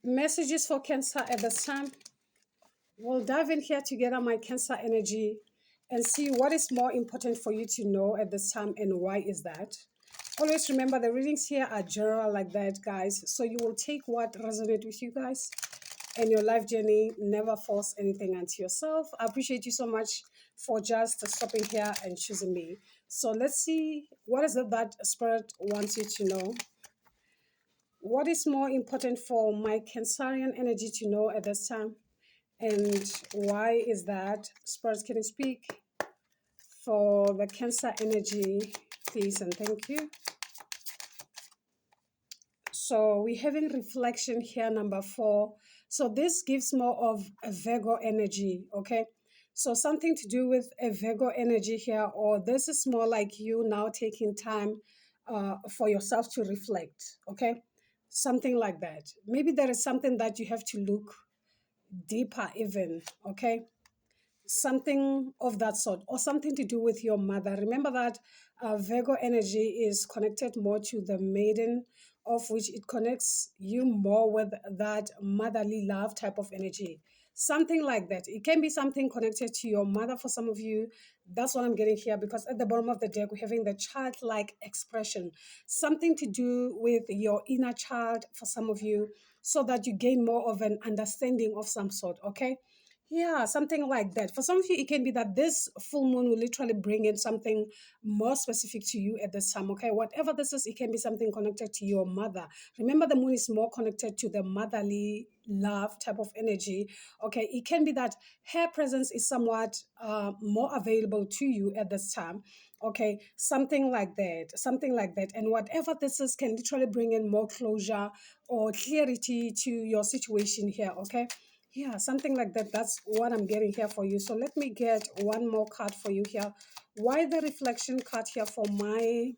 Messages for Cancer at this time. We'll dive in here together, my Cancer energy, and see what is more important for you to know at this time and why is that. Always remember the readings here are general like that, guys. So you will take what resonates with you guys and your life journey. Never force anything onto yourself. I appreciate you so much for just stopping here and choosing me. So let's see what is it that Spirit wants you to know. What is more important for my Cancerian energy to know at this time? And why is that? Spurs, can you speak for the Cancer energy, please? And thank you. So we're having reflection here, number 4. So this gives more of a Virgo energy, okay? So something to do with a Virgo energy here, or this is more like you now taking time for yourself to reflect, okay? Something like that. Maybe there is something that you have to look deeper even, okay? Something of that sort, or something to do with your mother. Remember that Virgo energy is connected more to the maiden, of which it connects you more with that motherly love type of energy. Something like that. It can be something connected to your mother for some of you. That's what I'm getting here, because at the bottom of the deck, we're having the childlike expression. Something to do with your inner child for some of you, so that you gain more of an understanding of some sort, okay? Yeah, something like that. For some of you, it can be that this full moon will literally bring in something more specific to you at this time, okay? Whatever this is, it can be something connected to your mother. Remember, the moon is more connected to the motherly love type of energy, okay? It can be that her presence is somewhat more available to you at this time, okay? Something like that, something like that. And whatever this is can literally bring in more closure or clarity to your situation here, okay? Yeah, something like that. That's what I'm getting here for you. So let me get one more card for you here. Why the reflection card here for my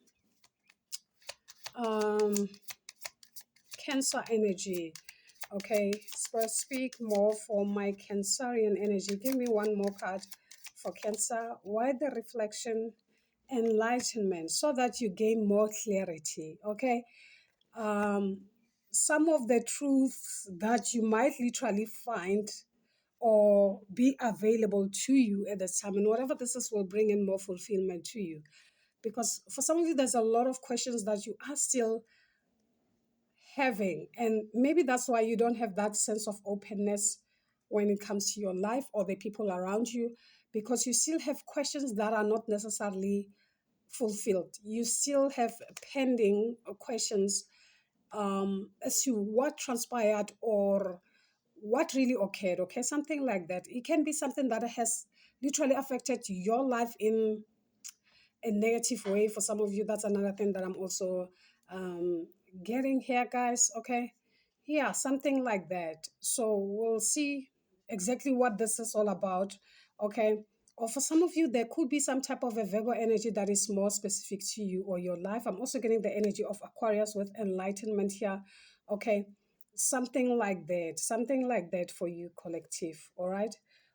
um, Cancer energy? Okay, first speak more for my Cancerian energy. Give me one more card for Cancer. Why the reflection? Enlightenment, so that you gain more clarity. Okay, um, some of the truths that you might literally find or be available to you at the time, and whatever this is will bring in more fulfillment to you, because for some of you there's a lot of questions that you are still having, and maybe that's why you don't have that sense of openness when it comes to your life or the people around you, because you still have questions that are not necessarily fulfilled. You still have pending questions as to what transpired or what really occurred, okay? Something like that. It can be something that has literally affected your life in a negative way. For some of you, that's another thing that I'm also um, getting here, guys, okay? Yeah, something like that. So we'll see exactly what this is all about, okay? Or for some of you, there could be some type of a Virgo energy that is more specific to you or your life. I'm also getting the energy of Aquarius with enlightenment here, okay? Something like that for you, collective, all right?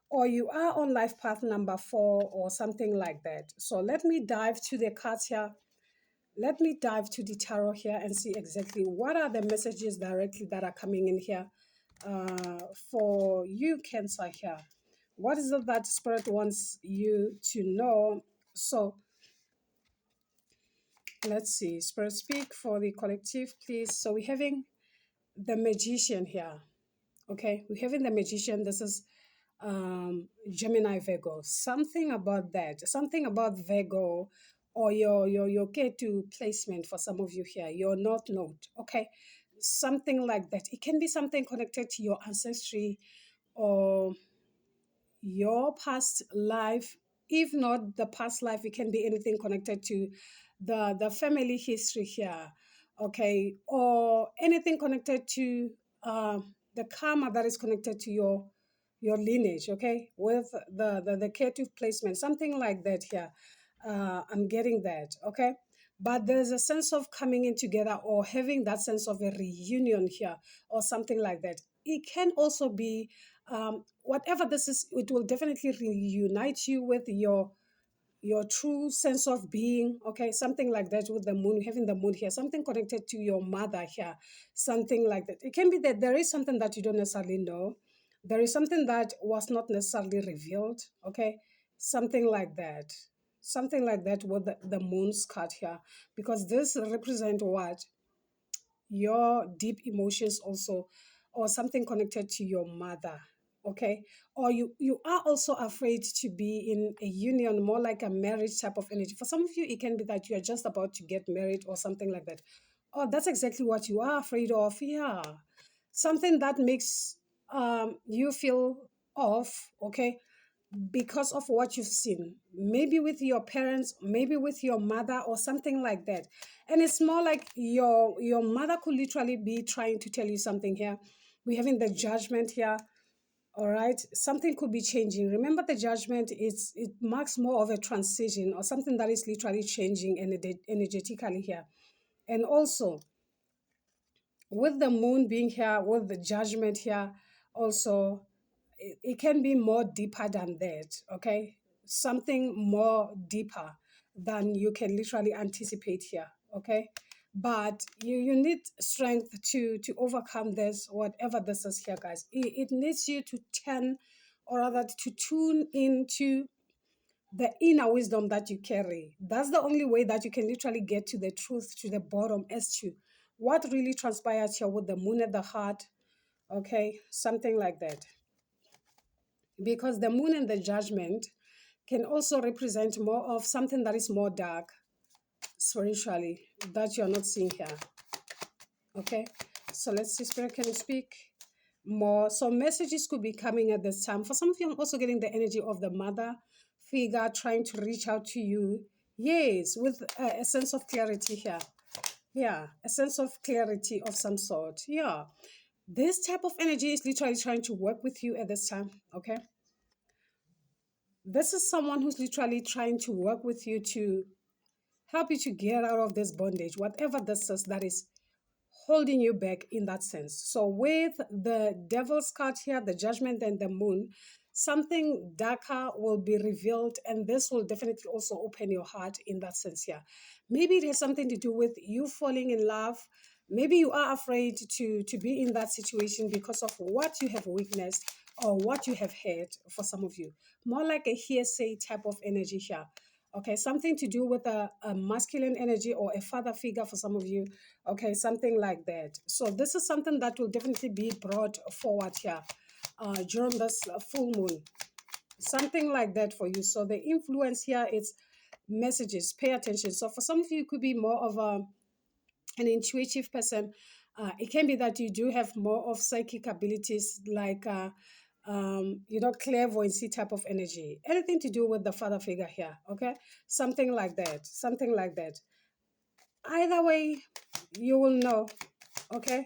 Or you are on life path number 4 or something like that. So let me dive to the cards here. Let me dive to the tarot here and see exactly what are the messages directly that are coming in here for you, Cancer here. What is it that Spirit wants you to know? So let's see. Spirit, speak for the collective, please. So we're having the Magician here. Okay, we're having the Magician. This is Gemini Virgo. Something about that. Something about Virgo or your Ketu placement for some of you here. Your North Node. Okay, something like that. It can be something connected to your ancestry or your past life. If not the past life, it can be anything connected to the family history here, okay, or anything connected to the karma that is connected to your lineage, okay, with the creative placement, something like that here. I'm getting that, okay. But there's a sense of coming in together or having that sense of a reunion here or something like that. It can also be whatever this is, it will definitely reunite you with your your true sense of being, okay, something like that with the moon, having the moon here, something connected to your mother here, something like that. It can be that there is something that you don't necessarily know. There is something that was not necessarily revealed, okay, something like that. Something like that with the moon's card here, because this represent what? Your deep emotions also, or something connected to your mother, okay, or you are also afraid to be in a union, more like a marriage type of energy. For some of you it can be that you are just about to get married or something like that. Oh, that's exactly what you are afraid of. Yeah, something that makes you feel off, okay, because of what you've seen, maybe with your parents, maybe with your mother or something like that. And it's more like your mother could literally be trying to tell you something here. We're having the judgment here. All right, something could be changing. Remember, the judgment, it marks more of a transition or something that is literally changing energetically here. And also with the moon being here, with the judgment here, also it can be more deeper than that, okay, something more deeper than you can literally anticipate here, okay. But you need strength to overcome this, whatever this is here, guys. It needs you to turn, or rather to tune into the inner wisdom that you carry. That's the only way that you can literally get to the truth, to the bottom, as to what really transpires here with the moon at the heart, okay, something like that. Because the moon and the judgment can also represent more of something that is more dark spiritually that you're not seeing here, okay. So let's see, spirit, can you speak more? So messages could be coming at this time. For some of you, I'm also getting the energy of the mother figure trying to reach out to you, yes, with a sense of clarity here. Yeah, a sense of clarity of some sort. Yeah, this type of energy is literally trying to work with you at this time, okay. This is someone who's literally trying to work with you to help you to get out of this bondage, whatever this is that is holding you back in that sense. So, with the devil's card here, the judgment and the moon, something darker will be revealed, and this will definitely also open your heart in that sense here. Maybe it has something to do with you falling in love. Maybe you are afraid to be in that situation because of what you have witnessed or what you have heard. For some of you, more like a hearsay type of energy here. Okay, something to do with a masculine energy or a father figure for some of you. Okay, something like that. So this is something that will definitely be brought forward here during this full moon. Something like that for you. So the influence here is messages. Pay attention. So for some of you, it could be more of an intuitive person. It can be that you do have more of psychic abilities, like clairvoyancy type of energy. Anything to do with the father figure here, okay? Something like that. Something like that. Either way, you will know, okay?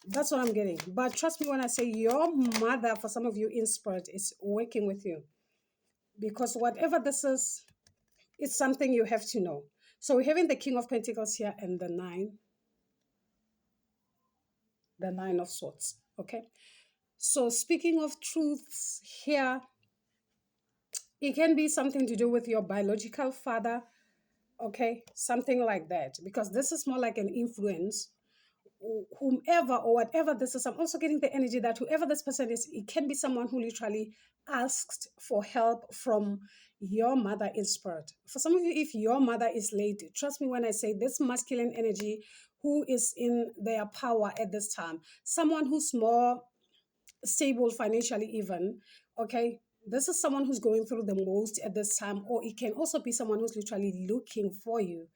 That's what I'm getting. But trust me when I say your mother, for some of you in spirit, is working with you. Because whatever this is, it's something you have to know. So we're having the King of Pentacles here and the Nine of Swords, okay? So speaking of truths here, it can be something to do with your biological father, okay? Something like that. Because this is more like an influence, whomever or whatever this is. I'm also getting the energy that whoever this person is, it can be someone who literally asked for help from your mother in spirit. For some of you, if your mother is late, trust me when I say this masculine energy who is in their power at this time, someone who's more stable financially even, okay, this is someone who's going through the most at this time, or it can also be someone who's literally looking for you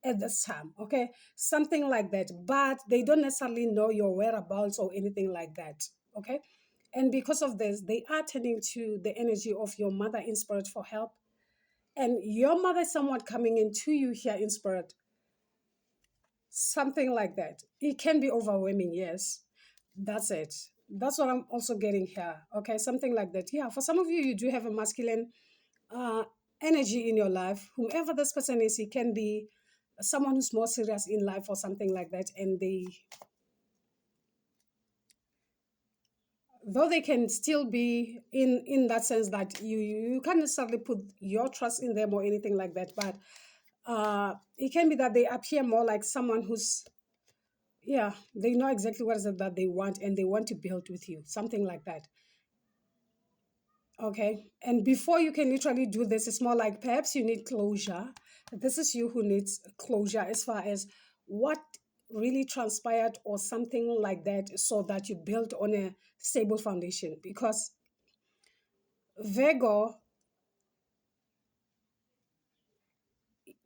at this time, okay, something like that, but they don't necessarily know your whereabouts or anything like that, okay. And because of this, they are turning to the energy of your mother in spirit for help, and your mother is somewhat coming into you here in spirit, something like that. It can be overwhelming, yes, that's it. That's what I'm also getting here, okay, something like that. Yeah, for some of you, you do have a masculine uh, energy in your life. Whomever this person is, it can be someone who's more serious in life or something like that, and though they can still be in that sense that you can't necessarily put your trust in them or anything like that, but it can be that they appear more like someone who's, yeah, they know exactly what is it that they want and they want to build with you, something like that. Okay. And before you can literally do this, it's more like perhaps you need closure. This is you who needs closure as far as what really transpired or something like that, so that you build on a stable foundation. Because Virgo,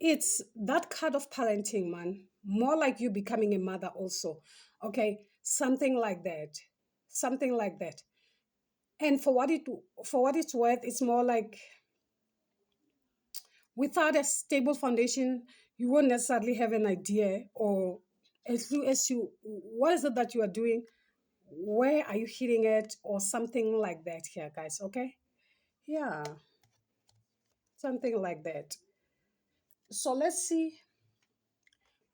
it's that card of parenting, man. More like you becoming a mother also. Okay. Something like that. Something like that. And for what it's worth, it's more like without a stable foundation, you won't necessarily have an idea or a clue as to what is it that you are doing, where are you hitting it, or something like that here, guys. Okay. Yeah, something like that. So let's see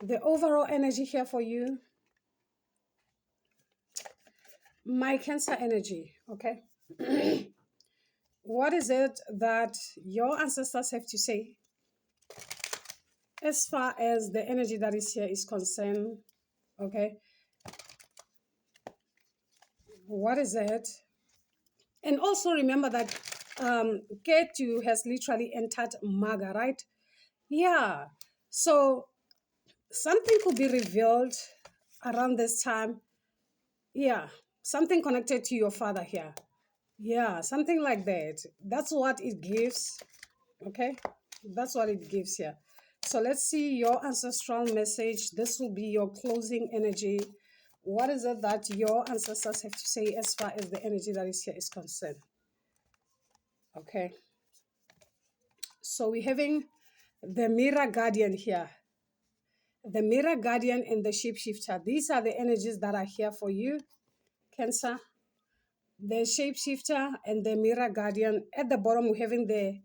the overall energy here for you. My Cancer energy. Okay. What is it that your ancestors have to say as far as the energy that is here is concerned? Okay. What is it? And also remember that Ketu has literally entered Maga, right? Yeah. So something could be revealed around this time. Yeah. Something connected to your father here. Yeah. Something like that. That's what it gives. Okay. That's what it gives here. So let's see your ancestral message. This will be your closing energy. What is it that your ancestors have to say as far as the energy that is here is concerned? Okay. So we're having the mirror guardian here. The mirror guardian and the shapeshifter. These are the energies that are here for you, Cancer. The shapeshifter and the mirror guardian. At the bottom, we're having the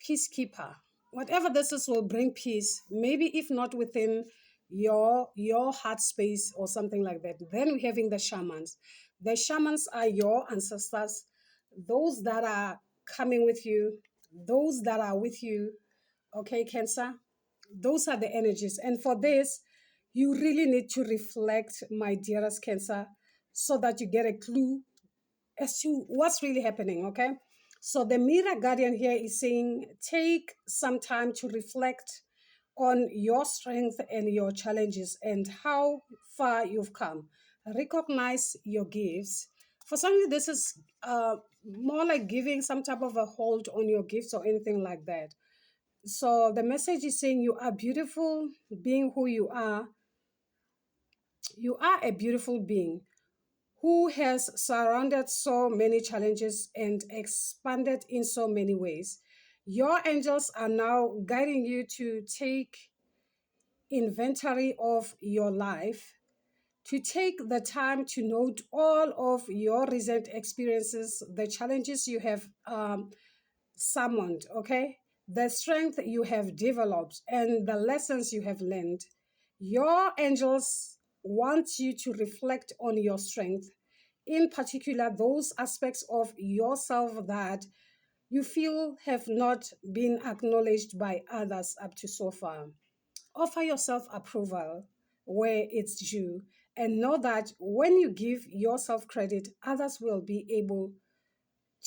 peacekeeper. Whatever this is will bring peace. Maybe if not within your heart space or something like that. Then we're having the shamans. The shamans are your ancestors, those that are coming with you, those that are with you. Okay, Cancer. Those are the energies. And for this, you really need to reflect, my dearest Cancer, so that you get a clue as to what's really happening. Okay. So the mirror guardian here is saying take some time to reflect on your strength and your challenges and how far you've come. Recognize your gifts. For some of you, this is more like giving some type of a hold on your gifts or anything like that. So the message is saying you are beautiful, being who you are. You are a beautiful being who has surrounded so many challenges and expanded in so many ways. Your angels are now guiding you to take inventory of your life, to take the time to note all of your recent experiences, the challenges you have summoned, okay? The strength you have developed and the lessons you have learned. Your angels want you to reflect on your strength, in particular, those aspects of yourself that you feel have not been acknowledged by others up to so far. Offer yourself approval where it's due, and know that when you give yourself credit, others will be able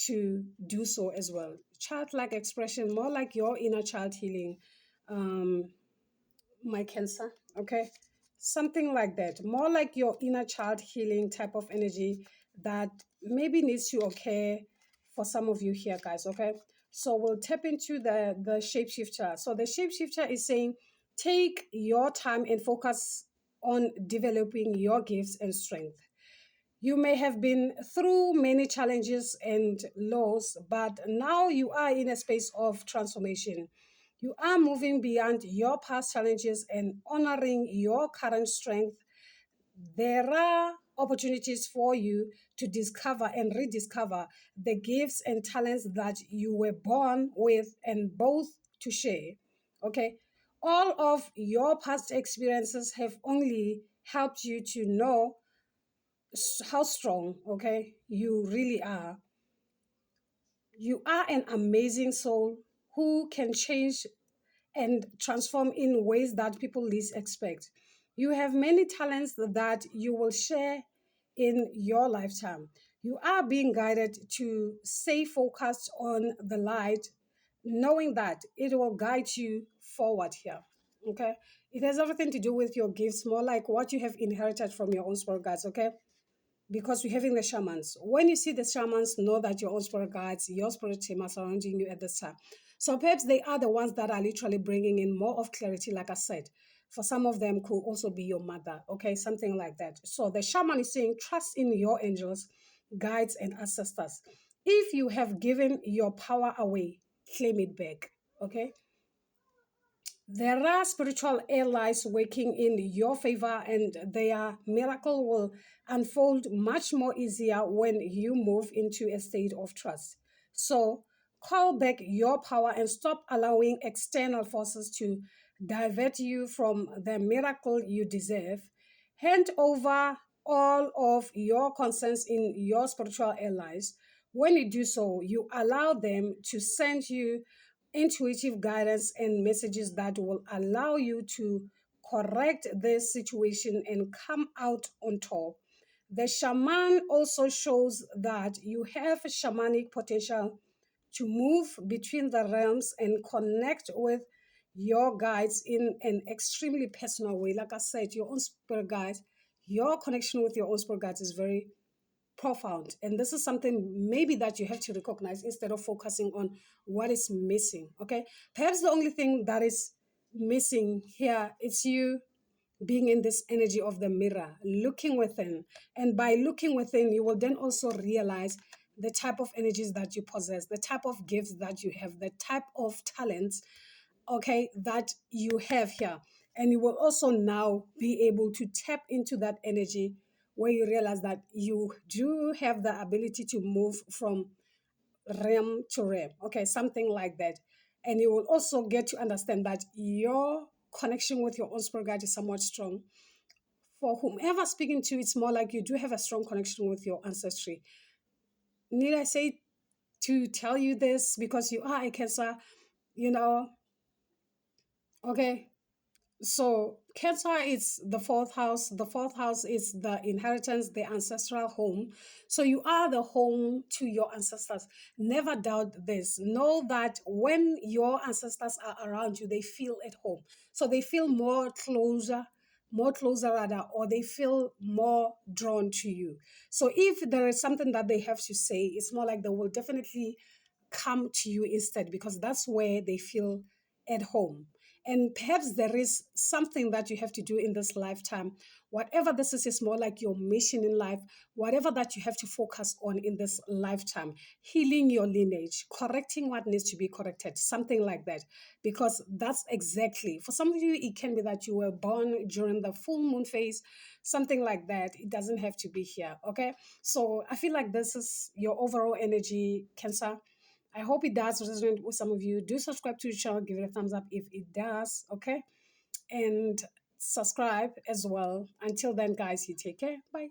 to do so as well. Childlike expression, more like your inner child healing, um, my Cancer, okay? Something like that, more like your inner child healing type of energy that maybe needs to occur for some of you here, guys, okay? So we'll tap into the shapeshifter. So the shapeshifter is saying, take your time and focus on developing your gifts and strength. You may have been through many challenges and lows, but now you are in a space of transformation. You are moving beyond your past challenges and honoring your current strength. There are opportunities for you to discover and rediscover the gifts and talents that you were born with and both to share. Okay. All of your past experiences have only helped you to know how strong, okay, you really are. You are an amazing soul who can change and transform in ways that people least expect. You have many talents that you will share in your lifetime. You are being guided to stay focused on the light, knowing that it will guide you forward here. Okay? It has everything to do with your gifts, more like what you have inherited from your own spirit guides. Okay? Because we're having the shamans. When you see the shamans, know that your own spirit guides, your spirit team are surrounding you at this time. So perhaps they are the ones that are literally bringing in more of clarity, like I said. For some of them, could also be your mother, okay, something like that. So the shaman is saying, trust in your angels, guides, and ancestors. If you have given your power away, claim it back, okay? There are spiritual allies working in your favor, and their miracle will unfold much more easier when you move into a state of trust. So, call back your power and stop allowing external forces to divert you from the miracle you deserve. Hand over all of your concerns in your spiritual allies. When you do so, you allow them to send you intuitive guidance and messages that will allow you to correct this situation and come out on top. The shaman also shows that you have shamanic potential to move between the realms and connect with your guides in an extremely personal way. Like I said, your own spirit guides, your connection with your own spirit guides is very profound. And this is something maybe that you have to recognize instead of focusing on what is missing. Okay. Perhaps the only thing that is missing here is you being in this energy of the mirror, looking within. And by looking within, you will then also realize the type of energies that you possess, the type of gifts that you have, the type of talents, okay, that you have here. And you will also now be able to tap into that energy where you realize that you do have the ability to move from realm to realm, okay, something like that. And you will also get to understand that your connection with your own spirit guide is somewhat strong. For whomever speaking to, it's more like you do have a strong connection with your ancestry. Need I say to tell you this because you are a Cancer, you know, okay? So Cancer is the fourth house. The fourth house is the inheritance, the ancestral home. So you are the home to your ancestors. Never doubt this. Know that when your ancestors are around you, they feel at home. So they feel more closer rather, or they feel more drawn to you. So if there is something that they have to say, it's more like they will definitely come to you instead because that's where they feel at home. And perhaps there is something that you have to do in this lifetime. Whatever this is more like your mission in life, whatever that you have to focus on in this lifetime, healing your lineage, correcting what needs to be corrected, something like that. Because that's exactly, for some of you, it can be that you were born during the full moon phase, something like that. It doesn't have to be here, okay? So I feel like this is your overall energy, Cancer. I hope it does resonate with some of you. Do subscribe to the channel, give it a thumbs up if it does, okay? And subscribe as well. Until then, guys, you take care. Bye.